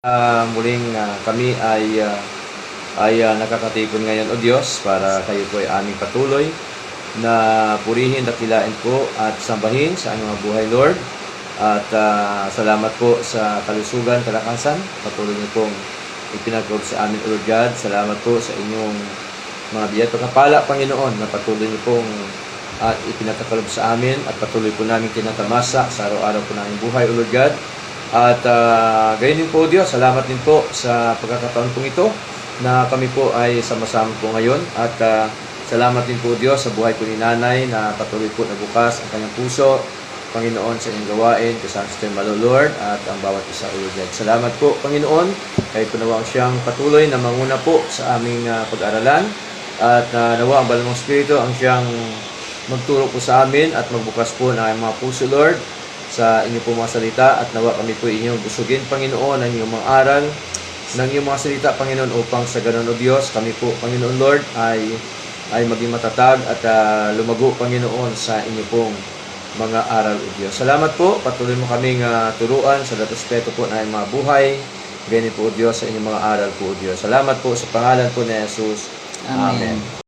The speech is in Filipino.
Kami ay nakakatipon ngayon, O Diyos, para kayo po ay aming patuloy na purihin, dakilain po at sambahin sa aming mga buhay, Lord. At salamat po sa kalusugan, kalakasan. Patuloy niyo pong ipinagkaloob sa amin, O Lord God. Salamat po sa inyong mga biyaya at pagkapala, Panginoon, na patuloy niyo pong ipinagkaloob sa amin at patuloy po namin tinatamasa sa araw-araw po namin buhay, O Lord God. At gayon din po, Diyos, salamat din po sa pagkakataon pong ito na kami po ay sama-sama po ngayon. At salamat din po, Diyos, sa buhay po ni Nanay na patuloy po nabukas ang kanyang puso, Panginoon, sa inyong gawain, kasama sa inyong malo, Lord, at ang bawat isa, Lord. Salamat po, Panginoon, kahit po nawa siyang patuloy na manguna po sa aming pag-aralan. At nawa ang Banal mong Espiritu ang siyang magturo po sa amin at magbukas po ng aming mga puso, Lord, sa inyong po mga salita, at nawa kami po inyong busugin, Panginoon, ng inyong mga aral, ng inyong mga salita, Panginoon, upang sa ganun, O Diyos, kami po, Panginoon Lord, ay maging matatag at lumago, Panginoon, sa inyong pong mga aral, O Diyos. Salamat po, patuloy mo kaming turuan sa respeto po ng mga buhay, ganyan po, O Diyos, sa inyong mga aral po, O Diyos. Salamat po sa pangalan po ni Jesus. Amen.